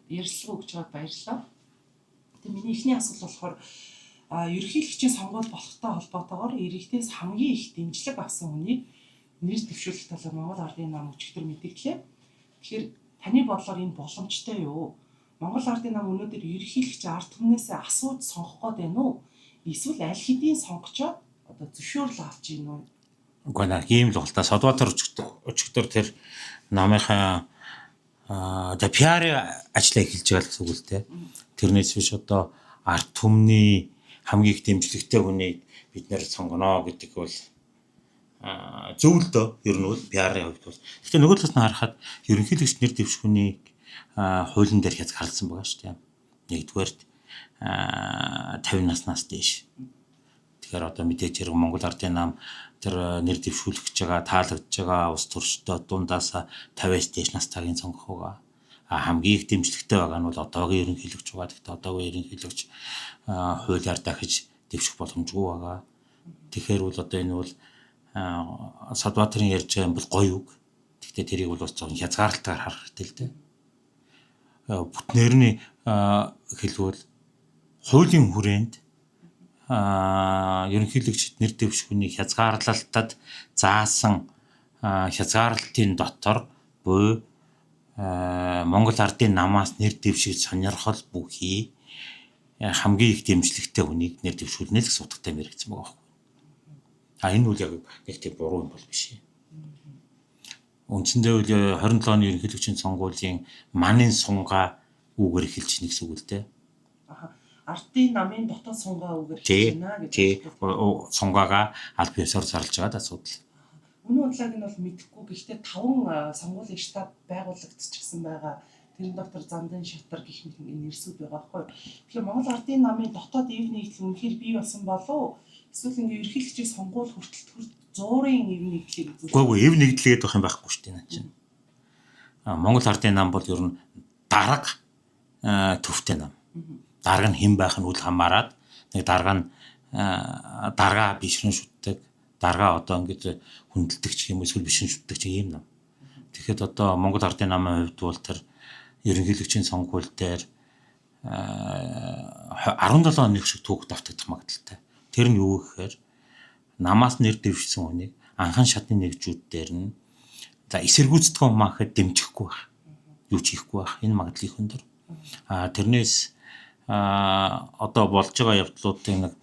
ярилцлага өгч байгаад баярлалаа. Тэгээ миний эхний асуулт болохоор ерөнхийлөгчийн сонгуул болохтой холбоотойгоор иргэдээс хамгийн их дэмжлэг авсан хүнийг нэр дэвшүүлэх талаар Монгол Ардын нам өчигдөр мэдээллээ. Тэгэхээр таны бодлоор энэ боломжтой юу? Монгол Ардын нам өнөөдөр ерөнхийлөгч ард түмнээсээ асууж сонгох гээд байна уу? Эсвэл аль хэдийн сонгочоод одоо зөвшөөрөл авч ийн үү? Уг нь ийм л бол та Содбаатар өчигдөр тэр намынхаа PR ажлаа эхэлж байгаа гэсэн үг л дээ. Тэрнээс биш одоо ард түмний хамгийн их дэмжлэгтэй хүнийг бид нэр сонгоно гэдэг бол зөв л дөө. Ер нь бол PR-ийн хувьд бол. Гэхдээ нөгөө талаас нь харахад ерөнхийлөгч нэр дэвших хүнийг хуулийн дээр хязгаарласан байгаа шүү дээ. Нэгдүгээрт 50 наснаас дээш. Тэгэхээр одоо мэдээж хэрэг Монгол Ардын нам тэр нэр дэвшүүлж байгаа, таалагдж байгаа улс төрчдөө дундаас 50-аас дээш настайгийн сонгох байгаа. Хамгийн их дэмжлэгтэй байгаа нь бол одоогийн ерөнхийлөгч байгаа. Гэхдээ одоогийн ерөнхийлөгч хуулиар дахиж дэвших боломжгүй байгаа. Тэгэхээр бол одоо энэ бол Содбаатарын ярьж байгаа юм бол гоё үг. Гэхдээ тэрийг бол бас зөвхөн хязгаарлалтаар харах хэрэгтэй л дээ. Бүтнээрний хэлбэл хуулийн хүрээнд ерөнхийлөгчд нэр дэвших хүнийг хязгаарлалтад заасан хязгаарлалтын дотор буй Монгол Ардын намаас нэр дэвших сонирхол бүхий хамгийн их дэмжлэгтэй хүнийг нэр дэвшүүлнэ л гэсэн утгатай мэрэгдсэн байгаа байхгүй. Энэ үл яг нэг тийм буруу юм бол биш. Үндсэндээ үл 27 оны ерөнхийлөгчийн сонгуулийн манын сунгаа үгээр эхэлж ийн гэсэн үг л дээ. Ардын намын дотоод сунгаа үгээр эхэлж байна гэж. Сунгаагаа аль биесээр зарлж байгаа асуудал. Үнэн удааг нь бол мэдэхгүй. Гэхдээ 5 сонгуулийн штаб байгуулагдчихсан байгаа. Тэрэн доктор Замдан Шатар гэх мэт нэрсүүд байгаа байхгүй. Тэгэхээр Монгол Ардын намын дотоод эв нэгдэл үнэхээр бий болсон болов эсвэл ингээ ерөнхийлөгчийн сонгуул хүртэл зуурын эв нэгдлийг үзүүлэх. Үгүй эв нэгдлгээд байх юм байхгүй шүү дээ наа чинь. Монгол Ардын нам бол ер нь дарга төвтэй нам. Дарга нь хэн байх нь үл хамааран нэг дарга нь дарга бишрэн шүтдэг. Дарга одоо ингээд хүндэлдэг ч юм уу эсвэл бишрэн шүтдэг ч юм нам. Тэгэхэд одоо Монгол Ардын намын хувьд бол тэр ерөнхийлөгчийн сонгуул дээр 17 оны шиг түүх давтагдах магадaltaй. Тэр нь юу гэхээр намаас нэр дэвшсэн хүнийг анхан шатны нэгжүүд дээр нь за эсэргүүцдэг юм аахад дэмжихгүй байх. Юу ч хийхгүй байх. Энэ магадлал их өндөр. Тэрнээс одоо болж байгаа явдлуудын нэг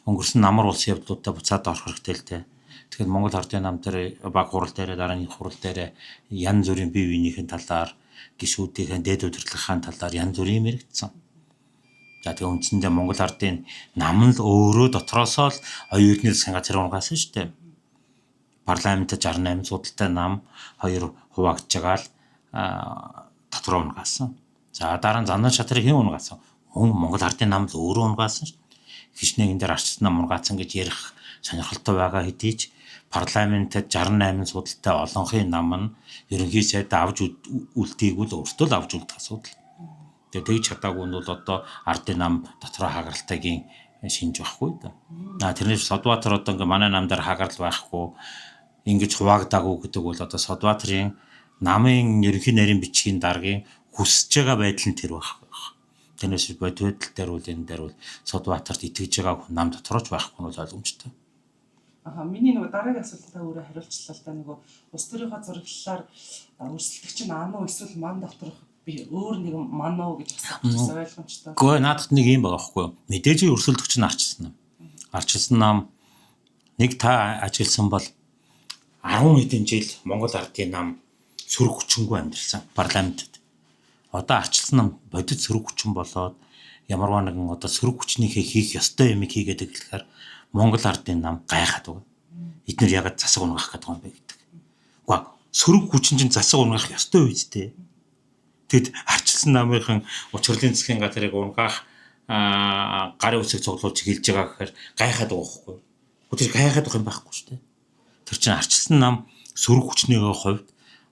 өнгөрсөн намар улсын явдлуудтай буцаад орох хэрэгтэй л дээ. Тэгэхээр Монгол Ардын нам дээр баг хурал дээр дараагийн хурал дээр янз бүрийн бие биенийхэн талаар гишүүдийн дээд удирдлагын талаар янз бүрийн мэрэгдсэн. За тэгээ үндсэндээ Монгол Ардын нам л өөрөө дотроосоо л оюутны засгийн газрын унгаасан шүү дээ. Парламентд 68 судалтай нам 2 хуваагдж байгаа л дотроо унгаасан. За дараа нь Замдан Шатрыг хэн унгаасан? Монгол Ардын нам л өөрөө унгаасан шүү. Хичнээн энэ дээр арчсан нам унгаасан гэж ярих сонирхолтой байгаа хэдий ч парламентд 68 судалтай олонхын нам нь ерөнхий сайд авж үлдээгүүл өөртөө л авж үлдэх асуудал. Тэгээ тэгж чадаагүй нь бол одоо Ардын нам дотроо хагаралтайгийн шинж байхгүй да. Тэрнээс Содбаатар одоо ингээ манай нам дээр хагарал байхгүй ингэж хуваагдаагүй гэдэг бол одоо Содбаатарын намын ерөнхий нарийн бичгийн даргын хүсэж байгаа байдал нь тэр байх. Тэрнээс бодит байдал дээр бол энэ дээр бол Содбаатарт итгэж байгаа нам дотроо ч байхгүй нь бол ойлгомжтой. Миний нөгөө дараагийн асуултаа өөрөө хариулчлаа л да нөгөө улс төрийнхөө зураглалаар өрсөлдөгч нь аануу эсвэл ман доторх би өөр нэг манаа гэж асуусан ойлгомжтой. Гэхдээ наадах нэг юм байгаа байхгүй юу? Мэдээж өрсөлдөгч нь арчилсан нам. Арчилсан нам нэг та ажилласан бол 10 хэдэн жил Монгол Ардын нам сөрөг хүчингүй амьдэрсэн парламентд. Одоо арчилсан нам бодит сөрөг хүчин болоод ямарваа нэгэн одоо сөрөг хүчнийхээ хийх ёстой юмыг хийгээд эхлэхээр Монгол Ардын нам гайхаад байгаа. Эднэр ягаад засаг унгаах гэдэг юм бэ гэдэг. Гэхдээ сөрөг хүчин чинь засаг унгаах ёстой үедтэй. Тэгэд арчилсан намынхан учрлын засгийн газрыг унгаах гарын үсэг цуглуулж хэлж байгаа гэхээр гайхаад байгаа байхгүй юу? Тэр гайхаад байгаа юм байхгүй шүү дээ. Тэр чинь арчилсан нам сөрөг хүчнийхээ хувьд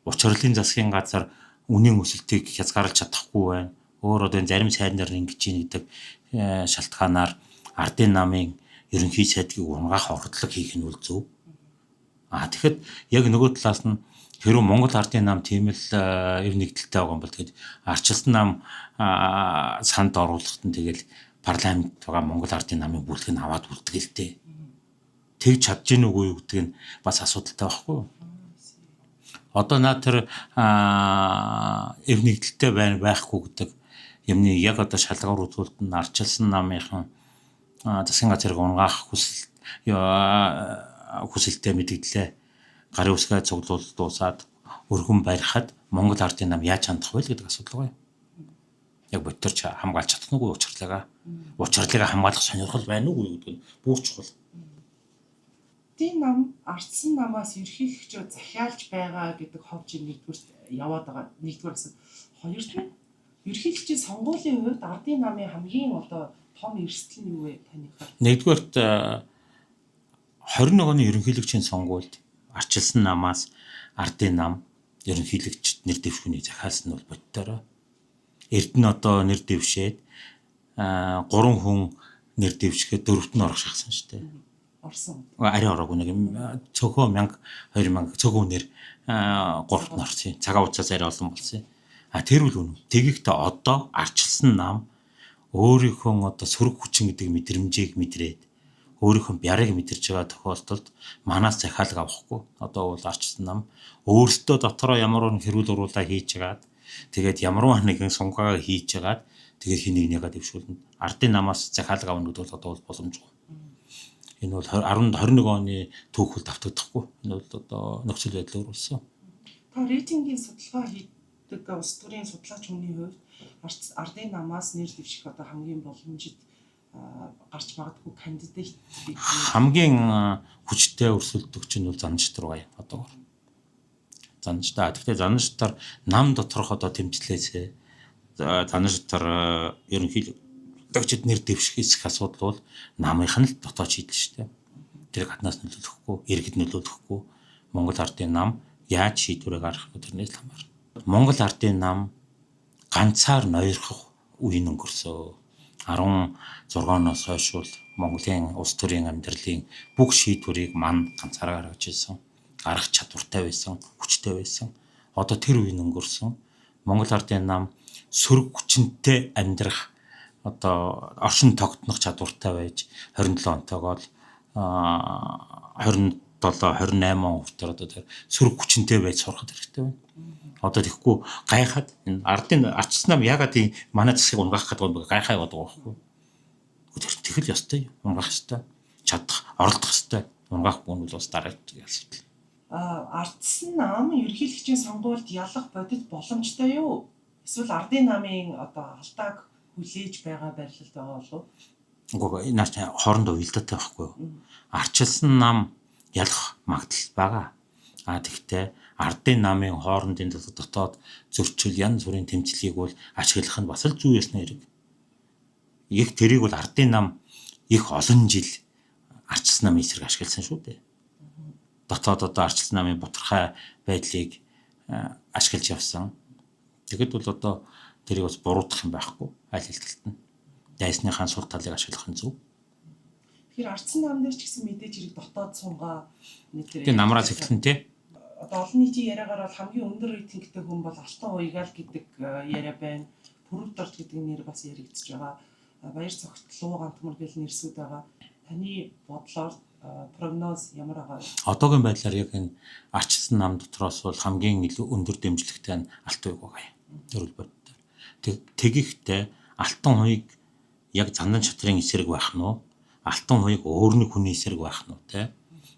учрлын засгийн газар үнийн өсөлтийг хязгаарлаж чадахгүй байна. Өөр одоо зарим сайднаар ингэж ийн гэдэг шалтгаанаар Ардын намын ерөнхий сайдыг унгаах ордлого хийх нь үл зөв. Тэгэхэд яг нөгөө талаас нь Хэрэв Монгол Ардын нам тийм л ив нэгдэлтэй байгаа юм бол тэгээд арчилсан нам санд оруулахад нь тэгэл парламент байгаа Монгол Ардын намын бүлэг нь аваад үлдэгээл дээ. Тэгж чадж гин үгүй юу гэдэг нь бас асуудалтай байхгүй юу? Одоо наа тэр ив нэгдэлтэй байхгүй гэдэг юмны яг одоо шалгаар үзүүлэлт нь арчилсан намынхан засгийн газрыг унгаах хүсэлтэй мэдээлээ гарын үсгээ цуглуулалт дуусаад өргөн барихад Монгол Ардын нам яаж хандах вэ гэдэг асуудал байна. Яг бодторч хамгаалж чадах нүггүй учралаа хамгаалах сонирхол байна уу гэдэг нь бүр чухал. Ардын нам ардсан намаас ерөнхийлөгчөө захиалж байгаа гэдэг ховж нэгдүгээр яваад байгаа. Нэгдүгээр асуу. Хоёрт нь ерөнхийлөгчийн сонгуулийн хувьд ардын намын хамгийн одоо том эрсдэл нь юу вэ таны хаа? Нэгдүгээрт 21 оны ерөнхийлөгчийн сонгуульд арчилсан намаас ардын нам ерөнхийлөгчд нэр дэвшүүнийг захиалсан нь бол бодтойроо. Эрдэнэ одоо нэр дэвшээд 3 хүн нэр дэвшгээд 4-т нь орох шахсан шүү дээ. Орсон. Арай ороогүй нэг цөөхөө 1000 2000 цөөхөө нэр 3-т нь орсон. Цагаан уцаас арай олон болсон. Тэр үл үнэ. Тэгэхдээ одоо арчилсан нам өөрийнхөө одоо сөрөг хүчин гэдэг мэдрэмжийг мэдрээд өөрийнхөө бярыг мэдэрч байгаа тохиолдолд манаас захиалга авахгүй. Одоо бол арчилсан нам өөртөө дотроо ямар нэгэн хэрүүл уруулаа хийж хагаад тэгээд ямар нэгэн сунгаа хийж хагаад тэгээд хин нэгнийгээ дэвшүүлнэ. Ардын намаас захиалга авах гэдэг бол одоо бол боломжгүй. Энэ бол 21 оны түүхэл давтагдахгүй. Энэ бол одоо нөхцөл байдал өөрчлөсөн. Та рейтингийн судалгаа хийдэг улс төрийн судлаач хүний хувьд ардын намаас нэр дэвших одоо хамгийн боломжит гарч магадгүй кандидат хамгийн хүчтэй өрсөлдөгч нь бол Заншид руу гая одоогор. Заншдаа. Гэхдээ Заншдаар нам доторх одоо тэмцлээсээ Заншдаар ерөнхийлөгчд нэр дэвших эсэх асуудал бол намынх нь л дотоод шийдэл шүү дээ. Тэр гаднаас нөлөөлөхгүй, иргэд нөлөөлөхгүй Монгол Ардын нам яаж шийдвэрээ гаргах вэ тэрнээс л хамаарна. Монгол Ардын нам ганцаар ноёрхох үе өнгөрсөө. 16-оноос хойш бол Монголын улс төрийн амьдралын бүх шийдвэрийг мань ганцаараа гаргаж ирсэн. Гарах чадвартай байсан, хүчтэй байсан. Одоо тэр үе өнгөрсөн. Монгол Ардын нам сөрөг хүчинтэй амьдрах одоо оршин тогтнох чадвартай байж 27 онтойгоо 27 28 он хүртэл одоо тэр сөрөг хүчинтэй байж сурахад хэрэгтэй байна. Одоо тэгэхгүй гайхаад энэ ардын арчилсан нам ягаад тийм манай засгийг унгаах гэдэг юм бэ? Гайхаа яваад байгаа байхгүй. Тэгэл ёстой унгаах ёстой. Чадах, оролдох ёстой. Унгаахгүй нь бол бас дараагийн асуудал. Ардсан нам ерөнхийлөгчийн сонгуульд ялах бодит боломжтой юу? Эсвэл ардын намын одоо алдааг хүлээж байгаа байрлал байгаа болов уу? Үгүй наач хоорондоо уялдаатай байхгүй юу? Арчилсан нам ялах магадлал байгаа. Тэгвэл ардын намын хоорондын дотоод зөрчил янз бүрийн тэмцлийг бол ашиглах нь бас л зүй ёсны хэрэг. Их тэрийг бол ардын нам их олон жил арчилсан намын эсрэг ашигласан шүү дээ. Дотоод одоо арчилсан намын бутархай байдлыг ашиглаж явсан. Тэгэд бол одоо тэрийг бас буруутгах юм байхгүй аль хэлтэлт нь. Дайсныхаа сул талыг ашиглах нь зөв. Тэгэхээр ардсан нам дээр ч гэсэн мэдээж хэрэг дотоод сунгаа нэг намраас эхлэн тий. Одоо олон нийтийн яриагаар бол хамгийн өндөр рейтингтэй хүн бол Алтан Уягаал гэдэг яриа байна. Пүрэвдорж гэдэг нэр бас яригдчихэж байгаа. Баяр цогт Луу Гантмар гэл нэрсүүд байгаа. Таны бодлоор прогноз ямар байгаа вэ? Одоогийн байдлаар яг энэ арчилсан нам дотроос бол хамгийн илүү өндөр дэмжлэгтэй нь Алтан Уяг байгаа юм. Төрөл бодтой. Тэгэхдээ Алтан Уяг яг Зандан шатрын эсрэг байх нь уу? Алтан Уяг өөр нэг хүний эсрэг байх нь уу те?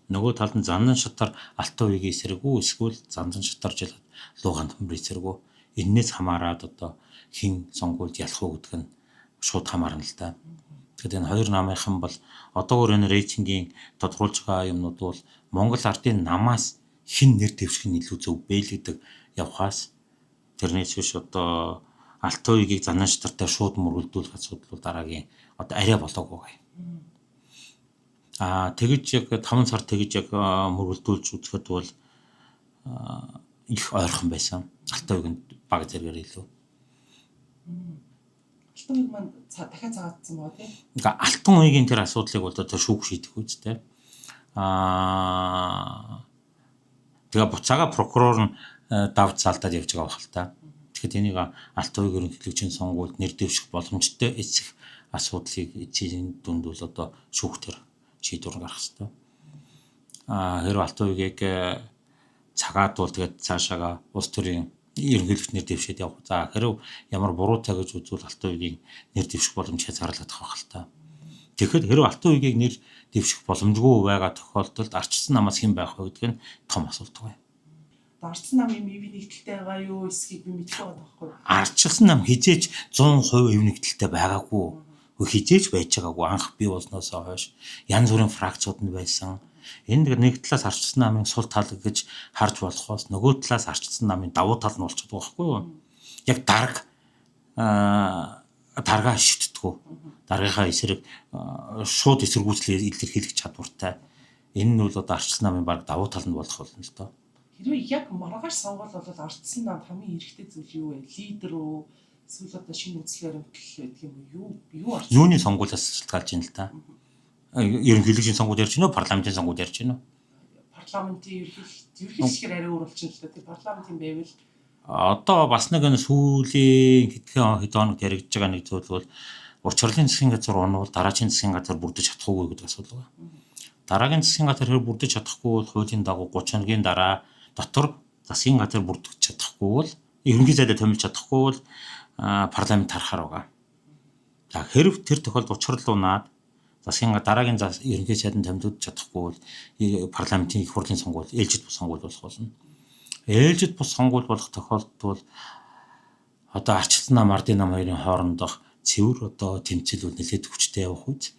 Нөгөө талд нь Зандан шатар Алтан Уягийн эсрэг үү эсвэл Зандан шатар жил Луу Гантмар эсрэг үү? Энээс хамаарад одоо хэн сонгуульд ялах уу гэдэг нь шууд хамаарна л да. Тэгэхээр энэ хоёр намынхан бол одоогөр энэ рейтингийн тодруулж байгаа юмнууд бол Монгол Ардын намаас хэн нэр дэвших нь илүү зөв бэ л гэдэг явхаас тэрнээс биш одоо Алтан Уягийг Зандан шатартай шууд мөргөлдүүлэх асуудал бол дараагийн одоо арай болоогүй. Тэгэж яг 5 сар тэгэж яг мөргөлдүүлж үзэхэд бол их ойрхон байсан. Алтан Уягийн баг зэрэгээр илүү. Алтан Уяг маань дахиад цагаатсан байгаа тийм. Ингээ Алтан Уягийн тэр асуудлыг бол одоо шүүх шийдэх үстэй. Тэгээ буцаага прокурор нь давж залдаад явж байгаа байх л та. Тэгэхэд энийг Алт уугийн ерөнхийлөгчийн сонгуульд нэр дэвших боломжтой эцэх асуудлыг эцсийн дүнд бол одоо шүүхтэр шийдвэр гаргах хэрэгтэй. Хэрвээ Алт уугийг цагаад бол тэгээд цаашаага улс төрийн ерөнхийлөгч нэр дэвшээд явах. За хэрв ямар буруутай гэж үзвэл Алт уугийн нэр дэвших боломж хязгаарлагдах байх л та. Тэгэхээр хэрвээ Алт уугийг нэр дэвших боломжгүй байгаа тохиолдолд ардчилсан намаас хэн байх вэ гэдэг нь том асуулт байна. Ардчилсан нам юм ив нэгдэлтэй байгаа юу эсхийг би мэдэхгүй байгаа байхгүй. Ардчилсан нам хизээч 100% ив нэгдэлтэй байгаагүй. Хизээч байж байгаагүй. Анх бий болсноос хойш янз бүрийн фракцууд нь байсан. Энэ нэг талаас ардчилсан намын сул тал гэж харж болохоос нөгөө талаас ардчилсан намын давуу тал нь болчиход байгаа байхгүй юу? Яг дарга шийтдэггүй. Даргийнхаа эсрэг шууд эсэргүүцлээ илэрхийлэх чадвартай. Энэ нь бол одоо ардчилсан намын баг давуу тал нь болох болно л доо. Хэрвээ яг маргааш сонгуул бол ардчилсан нам хамгийн эрэгтэй зүйл юу вэ? Лидер үү? Эсвэл одоо шинэ үзэл баримтлал гэдэг юм уу? Юу ардчилсан? Юуны сонгуулиас шалтгаалж байна л да. Ерөнхийлөгчийн сонгуул ярьж байна уу? Парламентын сонгуул ярьж байна уу? Парламентын ерөнхийлөгчээр арай өөр болчихно л да. Тэг парламентын байвал одоо бас нэг энэ сүүлийн хэд хоног яригдж байгаа нэг зүйл бол урьдчилан засгийн газар унвал дараагийн засгийн газар бүрдэж чадахгүй гэдэг асуудал байна. Дараагийн засгийн газар хэрэг бүрдэж чадахгүй бол хуулийн дагуу 30 хоногийн дараа дотор засгийн газар бүрдэж чадахгүй бол ерөнхий сайдад томилж чадахгүй бол парламент харахаар байгаа. За хэрв тэр тохиолдолд учрал унаад засгийн дараагийн ерөнхий сайдад томилж чадахгүй бол парламентын их хурлын сонгуул ээлжид бус сонгуул болох болно. Ээлжид бус сонгуул болох тохиолдолд бол одоо ардчилсан нам ардын нам хоёрын хоорондох цэвэр одоо тэмцэл бол нэлээд хүчтэй явах үед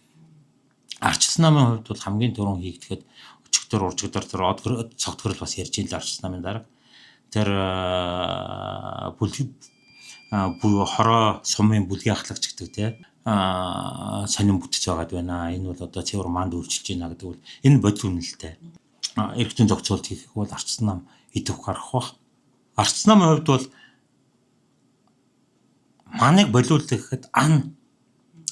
ардчилсан намын хувьд бол хамгийн түрүүн хийгдэхэд өчигдөр уржигдөр тэр цогтгорол бас ярьж ин л ардчилсан намын дарга тэр хороо сумын бүлгийн ахлагч гэдэг те сонин бүтэж байгаад байна. Энэ бол одоо цэвэр манд үйлчилж байна гэдэг бол энэ бодит үнэлэлтэй. Эргэжин зохицуулт хийх бол ардчилсан нам идэх гарах бах. Ардчилсан намын хувьд бол манайг болиулах гэхэд ан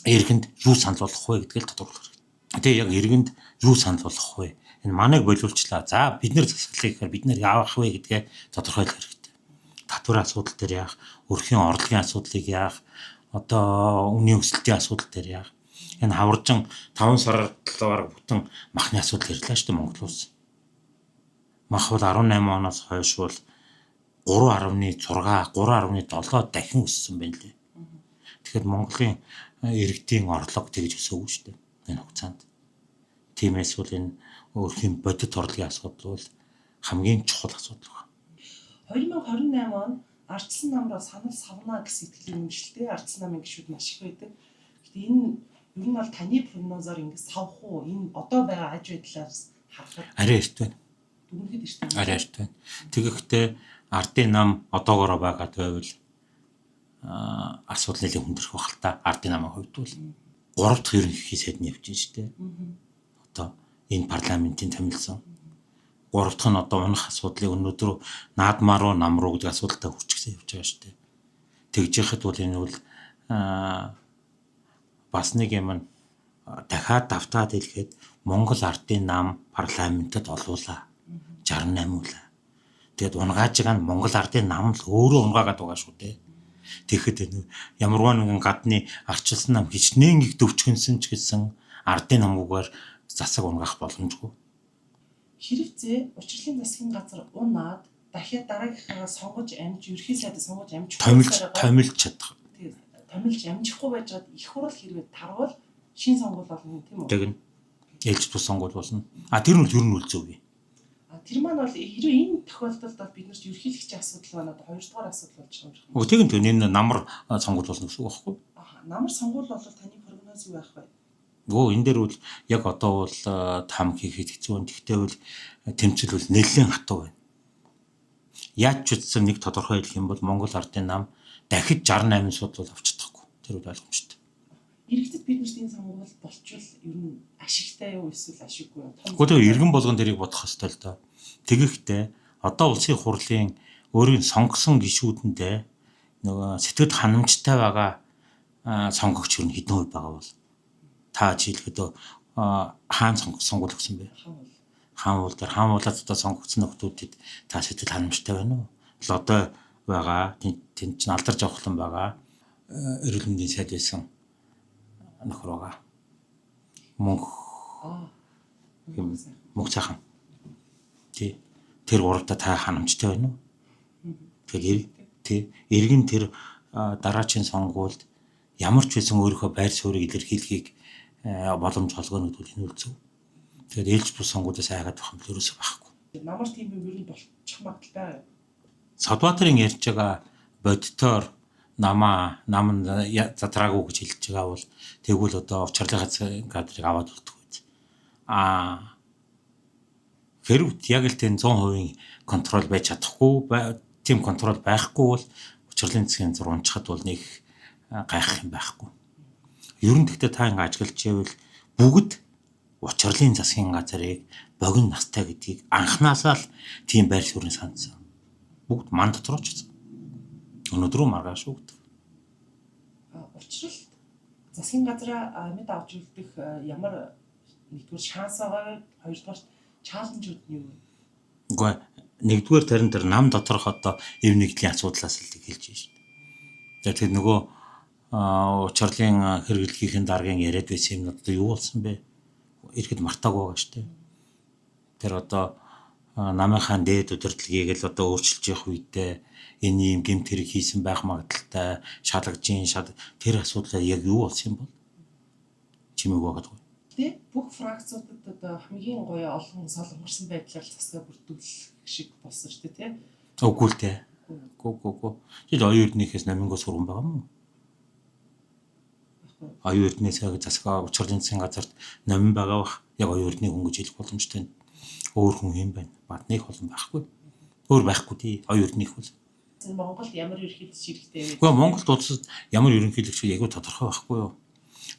эргэнд юу санал болох вэ гэдгийг л тодорхойлох хэрэгтэй. Тэгээ яг эргэнд юу санал болох вэ? Энэ манайг болиулчлаа. За бид нэр засаглая гэхээр бид нэр яавах вэ гэдгээ тодорхойлох хэрэгтэй. Татварын асуудал дээр яах, өрхийн орлогын асуудлыг яах, одоо үнийн өсөлтийн асуудал дээр яах. Энэ хаваржин 5 сараар талаар бүтэн махны асуудал ирлээ шүү дээ Монгол улс. Мах бол 18 оноос хойш бол 3.6, 3.7 дахин өссөн байна лээ. Тэгэхээр Монголын иргэдийн орлого тэгж өсөөгүй шүү дээ энэ хугацаанд. Тиймээс бол энэ өөрхийн бодит орлогын асуудал бол хамгийн чухал асуудал байна. 2028 он ардчилсан намраа санал савна гэсэн сэтгэл юм шүү дээ. Ардчилсан намын гишүүд маш их байдаг. Гэхдээ энэ ер нь бол таны прогнозоор ингэ савх уу? Энэ одоо байгаа аж байдлаас харахад арай эрт байна. Дүнхэд эрт байна. Арай эрт байна. Тэгэхдээ ардын нам одоогоороо байгаад байвал асуудал нэлээд хүндрэх байх л та. Ардын намын хувьд бол 3 дахь ерөнхий сайд нь явж байна шүү дээ. Одоо энэ парламентын томилсон 3 дахь нь одоо унах асуудлыг өнөөдөр наадмаар руу нам руу гэдэг асуудалтай хүрчихсэн явж байгаа шүү дээ. Тэгж яхад бол энэ бол бас нэг юм дахиад давтаад хэлэхэд Монгол ардын нам парламентод олуулаа 68 үлээ. Тэгэд унгаажгаа нь Монгол ардын нам л өөрөө унгаагаад байгаа шүү дээ. Тэгэхэд ямарваа нэгэн гадны ардчилсан нам хичнээн их төвчгөнсөн ч гэсэн ардын намгүйгээр засаг унгаах боломжгүй. Хэрвээ учрлын засгийн газар унаад дахиад дараагийнхаа сонгож амж ерхий сайдад сонгож амжихгүй томилж чадах. Томилж амжихгүй байж гад их хурл хэрвээ тарвал шин сонгуул болно тийм үү? Тэгнь. Ээлж бус сонгуул болно. Тэр нь ер нь үл зөв юм. Тэр маань бол хэрвээ энэ тохиолдолд бол бид нарт ерхийлэгчийн асуудал байна. Одоо 2 дугаар асуудал болж байгаа юм шиг. Тэгнь энэ намар сонгуул болно гэсэн үг байхгүй юу? Намар сонгуул бол таны прогноз юу байх вэ? Энэ дээр бол яг одоо бол там хийхэд хэцүү байна. Гэхдээ бол тэмцэл бол нэлээд хатуу байна. Яаж ч утсан нэг тодорхой хэлэх юм бол Монгол ардын нам дахид 68 судал авч чадахгүй. Тэр үл ойлгомжтой. Иргэдэд бид нарт энэ сонгуул болчвол ер нь ашигтай юу эсвэл ашиггүй юу? Гэхдээ иргэн болгон тэрийг бодох хэрэгтэй л доо. Тэгэхдээ одоо улсын хурлын өөрийн сонгосон гишүүдэндээ нөгөө сэтгэд ханамжтай байгаа сонгогч юу хэдэн хувь байгаа бол та жишээлхэд хаана сонгуул өгсөн бэ? хаан уулаад одоо сонгогдсон нөхдүүдэд та сэтгэл ханамжтай байна уу? Одоо байгаа тэнд чинь алдарч авахлан байгаа эрүүл мэндийн сайд байсан нөхөр байгаа. Мөнх цаахан. Тэр гуравта та ханамжтай байна уу? Тэгэхээр эргэн тэр дараачийн сонгуульд ямар ч байсан өөрийнхөө байр суурийг илэрхийлэхийг боломж олгонод энэ үл зөв. Тэгэхээр ээлж бус сонгуудаас айгаад байх юм ерөөсөө байхгүй. Намар тийм юм ер нь болчих магадaltaй. Содбаатарын ярьж байгаа бодитоор нам нь задраагүй гэж хэлж байгаа бол тэгвэл одоо учрлын кадрыг аваад үлдэх үү. Хэрвээ яг л тийм 100% контрол байж чадахгүй, тийм контрол байхгүй бол учрлын засгийн газар унчхад бол нэг гайхах юм байхгүй. Ер нь гэхдээ та ингэ ажиглаж байвал бүгд учрлын засгийн газрыг богино настай гэдгийг анхнаасаа л тийм байр суурин санацсан. Бүгд ман дотор ч гэсэн. Өнөөдрөө маргааш өгдөг. Учрал засгийн газраа амьд авч үлдэх ямар нэгдүгээр шанс байгаа, хоёрдугаар чаленжууд нь юу вэ? Үгүй нэгдүгээр тарин дээр нам доторх одоо эв нэгдлийн асуудлаас л хэлж байна шүү дээ. Тэгэхээр нөгөө учрлын хэрэглэхийн даргын яриад байсан юм одоо юу болсон бэ? Ирэхэд мартаагүй байгаа шүү дээ. Тэр одоо намынхаа дээд удирдлагыг л одоо өөрчилж явах үедээ энэ юм гэмт хэрэг хийсэн байх магадaltaй тэр асуудлаа яг юу болсон юм бол чимээг байгаад байна. Тэ бүх фракцуудад одоо хамгийн гоё олон солонгорсон байдлаар засгаа бүрдүүлэх шиг болсон шүү дээ тий. Үгүй л дээ. Гү. Жил оюутнаас номингоо сурган байгаа юм уу? Оюутнаас засгаа учрлын засгийн газарт номин байгаа бах. Яг оюутны хүн гэж хэлэх боломжтой. Өөр хүн юм байна. Бадныг олон байхгүй. Өөр байхгүй тий. Оюутных бол. Монголд ямар ерөнхийлөгч хэрэгтэй вэ? Гэхдээ Монголд улсад ямар ерөнхийлөгч яг тодорхой байхгүй юу?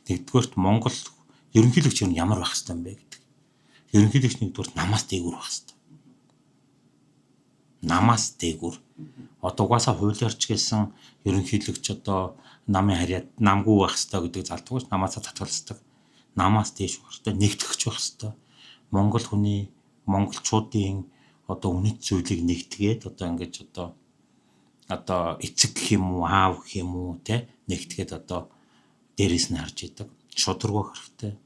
Нэгдүгээрт Монгол ерөнхийлөгч нь ямар байх хэвээр юм бэ гэдэг. Ерөнхийлөгч нэгдүгээр намаас дээгүүр байх хэвээр. Намаас дээгүүр. Одоо угаасаа хуулиарч гэсэн ерөнхийлөгч одоо намын харьяад намгүй байх хэвээр гэдэг залдгууч намаасаа татгалздаг. Намаас дээш байх хэвээр нэгтгэж байх хэвээр. Монгол хүний монголчуудын одоо үнэт зүйлийг нэгтгээд одоо ингэж одоо эцэг гэх юм уу аав гэх юм уу те нэгтгээд одоо дээрээс нь харж идэг. Шударгах хэрэгтэй.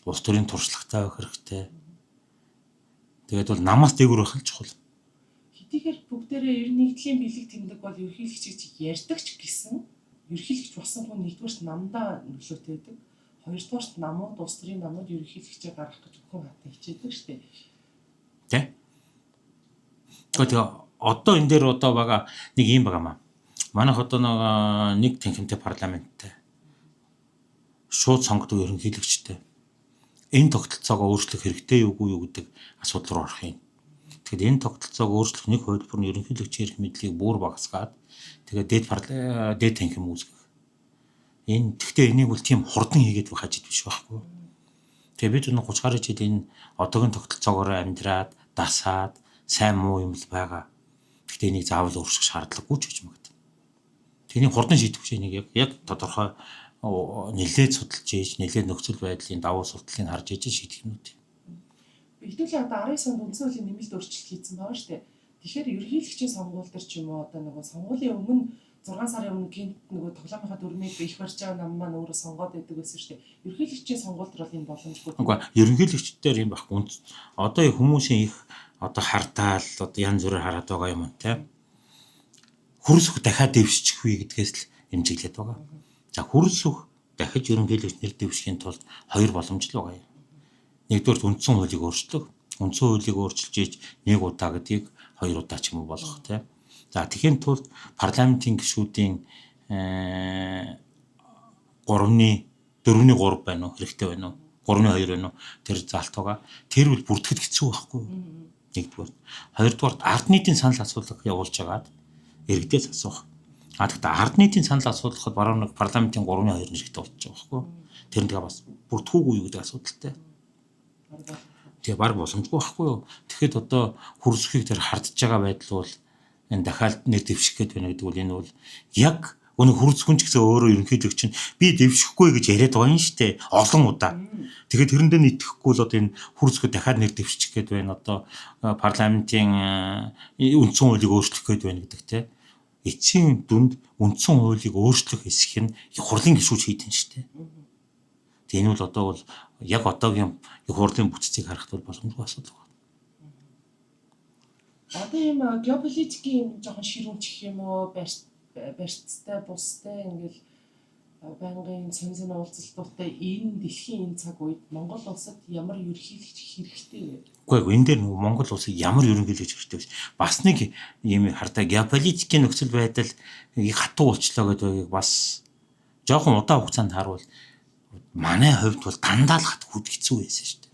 Улс төрийн туршлагатай байх хэрэгтэй. Тэгээд бол намаас дээгүүр байх л чухал. Хэдийгээр бүгдээрээ ер нь нэгдлийн бэлэг тэмдэг бол ерөнхийлөгчийг ярьдаг ч гэсэн ерөнхийлөгч болсон хүн нэгдүгээрт намдаа нөлөөтэй байдаг. Хоёрдугаарт намууд улс төрийн намууд ерөнхийлөгчөө гаргах гэж бүхэн хатаа хичээдэг шүү дээ. Тэ? Тэгээд одоо энэ дээр одоо байгаа нэг юм байгаа маа. Манайх одоо нэг танхимтай парламенттай шууд сонгодог ерөнхийлөгчтэй. Энэ тогтолцоогоо өөрчлөх хэрэгтэй юугүй юу гэдэг асуудал руу орох юм. Тэгэхээр энэ тогтолцоог өөрчлөх нэг хувилбар нь ерөнхийлөгчийн эрх мэдлийг бүр багасгаад тэгээд дээд танхим үүсгэх. Гэхдээ энийг бол тийм хурдан хийгээд байх ажил биш байхгүй. Тэгээд бид 30 гаруй жил энэ одоогийн тогтолцоогоор амьдраад дасаад сайн муу юм л байгаа. Гэхдээ энийг заавал өөрчлөх шаардлагагүй ч гэж магадгүй. Тэнийг хурдан шийдэх чинь яг тодорхой нэлээд судалж ийж нэлээд нөхцөл байдлын давуу сурталыг харж ийж шийдэх юмнууд. Хэдүүлээ одоо 19 онд үндсэн хуулийн нэмэлт өөрчлөлт хийсэн байгаа шүү дээ. Тэгэхээр ерөнхийлөгчийн сонгуул дээр ч юм уу одоо нөгөө сонгуулийн өмнө 6 сарын өмнө гинт нөгөө тоглоомынхаа дүрмийг их барьж байгаа нам маань өөрөө сонгоод байдаг байсан шүү дээ. Ерөнхийлөгчийн сонгуул дээр бол энэ боломжгүй. Үгүй ерөнхийлөгчдөр юм байхгүй. Одоо хүмүүсийн их одоо хартаал одоо янз бүрээр хараад байгаа юм те. Хөрсөх дахиад дэвшчих вэ гэдгээс л эмзэглээд байгаа. За хөрсөх дахиж ерөнхийлөгч нэр дэвшихийн тулд хоёр боломж л байгаа юм. Нэгдүгээр үндсэн хуулийг өөрчлөх. Үндсэн хуулийг өөрчилж ийж нэг удаа гэдгийг хоёр удаа ч юм уу болгох те. За тэгэхээр тулд парламентын гишүүдийн 3-ны 4-3 байна уу хэрэгтэй байна уу? 3-2 байна уу? Тэр залт байгаа. Тэр үл бүртгэхэд хэцүү байхгүй юу? Нэгдүгээр. Хоёрдугаар ард нийтийн санал асуулга явуулж агаад иргэдээс асуух. Гэхдээ ард нийтийн санал асуулгахад баруун нэг парламентын 3-2 нэрхтээ болж байгаа байхгүй юу? Тэр нэг бас бүртгэхгүй юу гэдэг асуудалтай. Тэгээ баг боломжгүй байхгүй юу? Тэгэхэд одоо хөрсөхийг тэр хардж байгаа байдал бол энэ дахиад нэр дэвших гээд байна гэдэг бол энэ бол яг Өнө хүрцгүн ч гэсэн өөрөө ерөнхийдөө чинь би дэвшихгүй гэж яриад байгаа юм шүү дээ. Олон удаа. Тэгэхээр тэрэндээ итгэхгүй л одоо энэ хүрцгөө дахиад нэр дэвшчих гээд байна. Одоо парламентын үндсэн хуулийг өөрчлөх гээд байна гэдэг те. Эцсийн дүнд үндсэн хуулийг өөрчлөх хэсэг нь хурлын гишүүч хийдэн шүү дээ. Тэгээ энэ бол одоо бол яг одоогийн хурлын бүтцийг харахад бол боломжгүй асуудал байна. Одоо юм геополитикийн юм жоохон ширүүн гэх юм уу барьцтай бустай ингээл байнгын сонин уулзалтуудтай энэ дэлхийн энэ цаг үед Монгол улсад ямар ерөнхийлөгч хэрэгтэй вэ? Үгүй энэ дээр нөгөө Монгол улсад ямар ерөнхийлөгч хэрэгтэй вэ? Бас нэг юм хардаа геополитикийн нөхцөл байдал хатуу болчлоо гэдэг бас жоохон удаан хугацаанд харуул манай хувьд бол дандаа л хат хүд хэцүү байсан шүү дээ.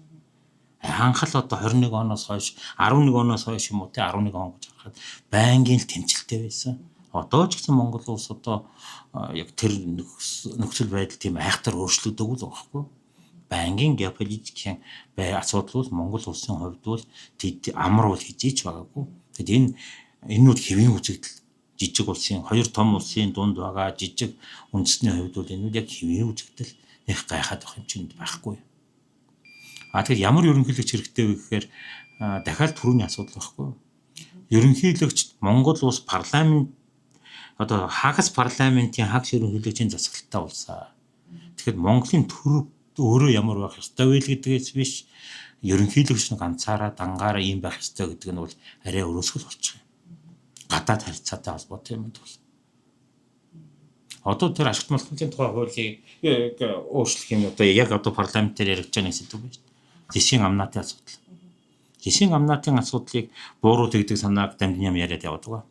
Анх л одоо 21 оноос хойш 11 оноос хойш юм уу те 11 он гэж харахад байнгын л тэмцэлтэй байсан. Одоо ч гэсэн Монгол улс одоо яг тэр нөхцөл байдал тийм айхтар өөрчлөгдөв л байхгүй. Байнгын геополитикийн асуудал бол Монгол улсын хувьд бол амар бол хизээч байгаагүй. Тэгэд энэ нь хэвийн үзэгдэл жижиг улсын хоёр том улсын дунд байгаа жижиг үндэсний хувьд бол энэ нь яг хэвийн үзэгдэл их гайхаад байх юм чинь байхгүй. Тэгэхээр ямар ерөнхийлөгч хэрэгтэй вэ гэхээр дахиад түрүүний асуудал байхгүй. Ерөнхийлөгч Монгол улс парламент одоо хагас парламентын хагас ерөнхийлөгчийн засаглалтаа улсаа. Тэгэхээр Монголын төр өөрөө ямар байх ёстой вэ гэдгээс биш ерөнхийлөгч нь ганцаараа дангаараа ийм байх ёстой гэдэг нь бол арай өрөөсгөл болчих юм. Гадаад харилцаатай холбоотой юм бол. Одоо тэр ашигт малчны тухай хуулийг өөрчлөх юм одоо яг одоо парламентээр яригдж байгаа сэдв байна шүү дээ. Жишийн амнаатын асуудал. Жишийн амнаатын асуудлыг бууруу тэгдэг санааг дамжин юм яриад явдаг.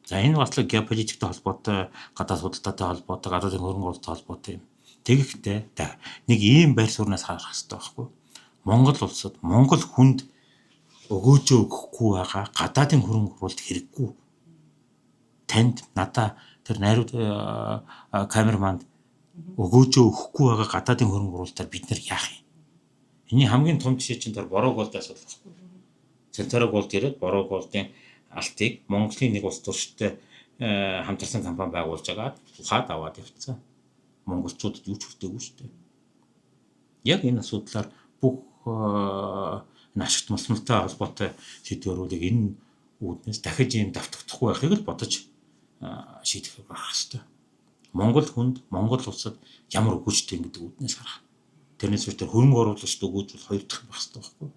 За энэ бас л геополитиктэй холбоотой, гадаад худалдаатай холбоотой, гадаадын хөрөнгө оруулалттай холбоотой юм. Тэгэхдээ нэг ийм байр сууриас харах хэрэгтэй байхгүй. Монгол улсад Монгол хүнд өгөөжөө өгөхгүй байгаа гадаадын хөрөнгө оруулалт хэрэггүй. Танд надаа тэр найрууд камерманд өгөөжөө өгөхгүй байгаа гадаадын хөрөнгө оруулалтаар бид нар яах юм? Эний хамгийн том жишээ чинь тэр Бороо голд асуудал байхгүй. Централ голд ирээд Бороо голдын алтыг Монголын нэг улс төрчтэй хамтарсан компани байгуулж агаад ухаад аваад явцсан. Монголчуудад юу ч хүртээгүй шүү дээ. Яг энэ асуудлаар бүх ашигт малчтай холбоотой сэдвэрүүдийг энэ үүднээс дахиж ийм давтагдахгүй байхыг л бодож шийдэх гарах хэрэгтэй. Монгол хүнд Монгол улсад ямар өгөөжтэй гэдэг үүднээс харах. Тэрнээс үүтер хөрөнгө оруулагчд өгөөж бол хоёр дахь байх хэрэгтэй байхгүй.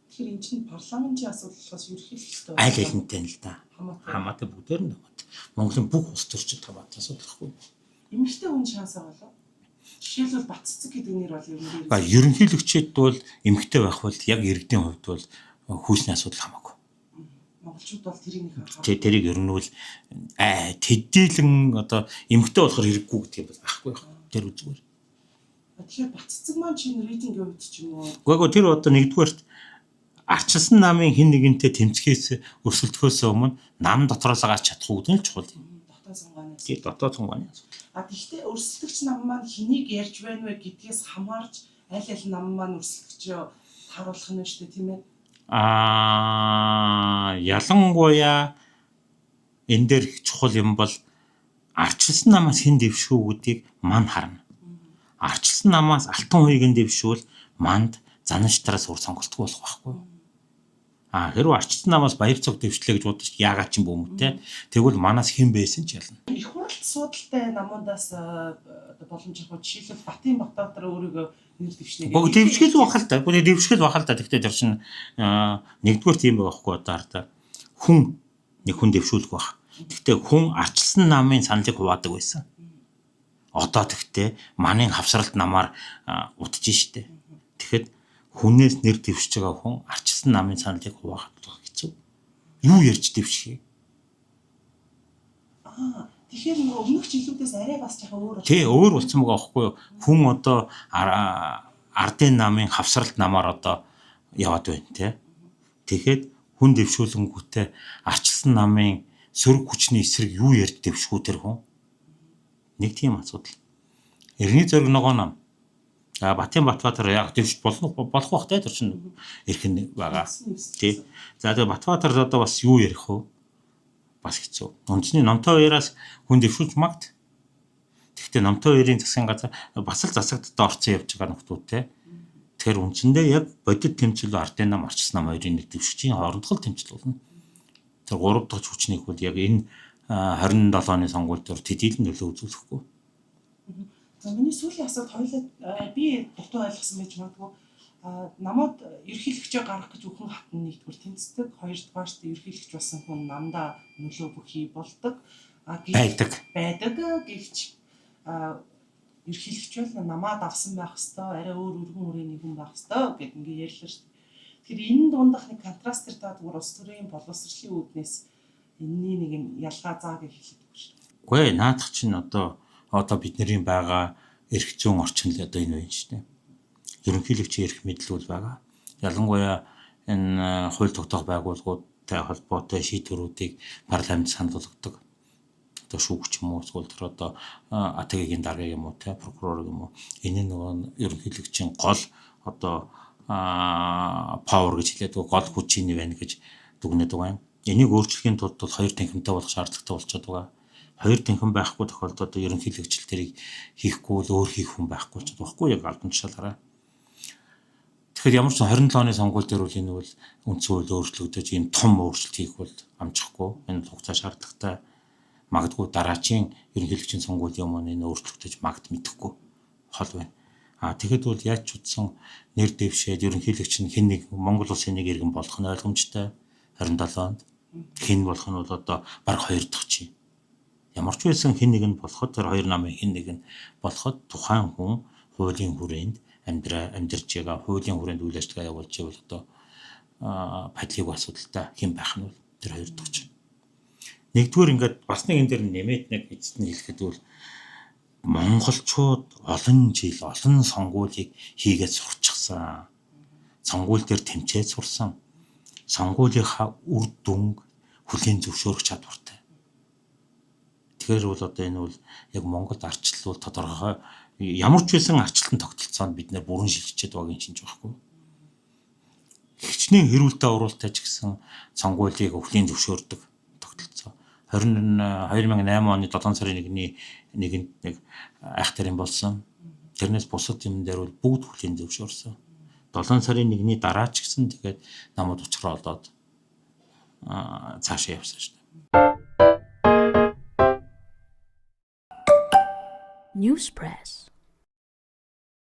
Тэгэхээр энэ чинь парламентын асуудал болохоос ерөнхийлөгчтэй аль алинтай л да. Хамаатай бүгдээр нь хамаатай. Монголын бүх улс төрчид хамаатай асуудал байхгүй. Эмэгтэй хүн шансаа болоо. Жишээлбэл Батцэг гэдэг нэр бол ерөнхийлөгчд бол эмэгтэй байх бол яг иргэдийн хувьд бол хүйсний асуудал хамаагүй. Монголчууд бол тэрийг нэг харах. Тэрийг ер нь бол тэдээлэн одоо эмэгтэй болохоор хэрэггүй гэдэг юм байхгүй байх. Тэр үзгээр. Тэгэхээр Батцэг маань чинь рейтингийн хувьд ч юм уу. Гэхдээ тэр одоо нэгдүгээрт арчилсан намын хин нэгэнтэй тэмцэхээс өрсөлдөхөөс өмнө нам дотроос гарч чадах үүдэн л чухал юм. Дотоод цангаанаас. Тийм дотоод цангааны асуудал. Гэхдээ өрсөлдөгч нам маань хэнийг ярьж байна вэ гэдгээс хамаарч аль нам маань өрсөлдөгчөө харуулах нь шүү дээ тийм ээ. Ялангуяа энэ дээр чухал юм бол арчилсан намаас хэн дэвшүүгүүдийг мань харна. Арчилсан намаас алтан хуйг нь дэвшүүл манд занштраас ур сонголтгүй болох байхгүй. Хэрвээ арчилсан намаас баяр цог дэвшлээ гэж бодож яагаад ч юм бөмбөтэй. Тэгвэл манаас хэн байсан ч ялна. Их хуралт суудалтай намуудаас боломж авах жишээлбэл Батын Батбаатар өөрийгөө нэр дэвшнэ. Бог дэвшгэл бахал та. Гүн дэвшгэл бахал та. Тэгтээ тэр чинь нэгдүгээр тийм байгаа байхгүй одоо хардаа. Хүн нэг хүн дэвшүүлэх байх. Тэгтээ хүн арчилсан намын саналыг хуваадаг байсан. Одоо тэгтээ манын хавсралт намаар утж штэ. Тэгэхэд хүнээс нэр дэвшиж байгаа хүн арчилсан намын саналыг хуваахад хэцүү. Юу ярьж дэвшихээ? Тэгэхээр нөгөө өмнөх жилүүдээс арай бас жоохон өөр. Тий, өөр болсон байгаа байхгүй юу? Хүн одоо ардын намын хавсралт намаар одоо яваад байна тий. Тэгэхэд хүн дэвшүүлэнгүүтээ арчилсан намын сөрөг хүчний эсрэг юу ярьж дэвшгүй тэр хүн? Нэг тийм асуудал. Эртний зориг ногоо нам. Батын Батбаатар яг дэвш болох бах те тэр чинь эрхэн байгаа. Тий. За тэгээ Батбаатар одоо бас юу ярих вэ? бас хэцүү. Үндэсний номтой хоёроос хүн дэвшүүлж магад. Гэхдээ номтой хоёрын засгийн газар бас л засагдтаа орцсон явж байгаа нөхдүүдтэй. Тэгэхээр үндсэндээ яг бодит тэмцэл ардын нам арчс нам хоёрын нэг дэвшигчийн хоорондох тэмцэл болно. Тэр 3 дахь хүчнийг бол яг энэ 27 оны сонгуульд тэдийлэн нөлөө үзүүлэхгүй. За миний сүүлийн асуулт хоёулаа би дутуу ойлгосон байж магадгүй. Намууд ерөнхийлөгчөө гаргах гэж бүхэн хатан нэгдүгээр тэмцдэг. Хоёрдугаарт ерөнхийлөгч болсон хүн намдаа нөлөө бүхий болдог. Байдаг гэвч ерөнхийлөгч бол намаа давсан байх хэвээр арай өөр өргөн үрээний хүн байх хэвээр гэд ингээ ярьлаа шүү дээ. Тэгэхээр энэ дундах нэг контраст төр та зүгээр улс төрийн боловсролын үүднээс энэний нэг юм ялгаа заа гэж хэлдэг шүү дээ. Үгүй ээ, наадах чинь одоо бидний байгаа эрх зүйн орчин л одоо энэ байна шүү дээ. Ерөнхийлөгчийн эрх мэдэл бол байгаа. Ялангуяа энэ хууль тогтоох байгууллагуудтай холбоотой шийдвэрүүдийг парламент санал болгодог. Одоо шүүгч юм уу, эсвэл тэр одоо АТГ-ийн дарга юм уу, прокурор юм уу. Энэ нөгөө ерөнхийлөгчийн гол одоо power гэж хэлээд гол хүч нь байна гэж дүгнэдэг байна. Энийг өөрчлөхийн тулд бол хоёр танхимтай болох шаардлагатай болчиход байгаа. Хоёр танхим байхгүй тохиолдолд ерөнхийлөгчл тэрийг хийхгүй бол өөр хийх хүн байхгүй болчиход байхгүй яг албан тушаалаараа. Тэгэхээр ямар ч 27 оны сонгуул дээр бол энэ бол үндсэн хууль өөрчлөгдөж ийм том өөрчлөлт хийх бол амжихгүй. Энэ хугацаа шаардлагатай. Магадгүй дараачийн ерөнхийлөгчийн сонгуулийн өмнө энэ өөрчлөгдөж магад мэдэхгүй хол байна. Тэгэхэд бол яаж ч утсан нэр дэвшээд ерөнхийлөгч нь хэн нэг Монгол улсын нэг иргэн болох нь ойлгомжтой. 27-нд хэн болох нь бол одоо баг 2 дахь чи. Ямар ч байсан хэн нэг нь болоход тэр хоёр намын хэн нэг нь болоход тухайн хүн хуулийн хүрээнд амьдрж байгаа хуулийн хүрээнд үйл ажиллагаа явуулж байвал одоо падлыг асуудалтай хэн байх нь бол тэр хоёр дахь чи. Нэгдүгээр ингээд бас нэг энэ дээр нэмээд нэг эцэст нь хэлэхэд бол монголчууд олон жил олон сонгуулийг хийгээд сурчихсан. Сонгуул дээр тэмцээд сурсан. Сонгуулийнхаа үр дүнг хүлээн зөвшөөрөх чадвартай. Тэгэхээр бол одоо энэ бол яг Монголд арчлал бол тодорхой ямар ч байсан арчлалтын тогтолцоонд бид нэр бүрэн шилжчихэд байгааг чинь жоохгүй. Хичнээн хэрүүлтэй уралтай ч гэсэн сонгуулийг хүлээн зөвшөөрдөг тогтолцоо. 2008 оны 7 сарын 1-ний нэг айхтарын болсон. Тэрнээс бусад юм дээр бол бүгд хүлээн зөвшөөрсөн. 7 сарын 1-ний дараа ч гэсэн тэгээд намууд учраа олоод цаашаа явсан шүү дээ. Newspress.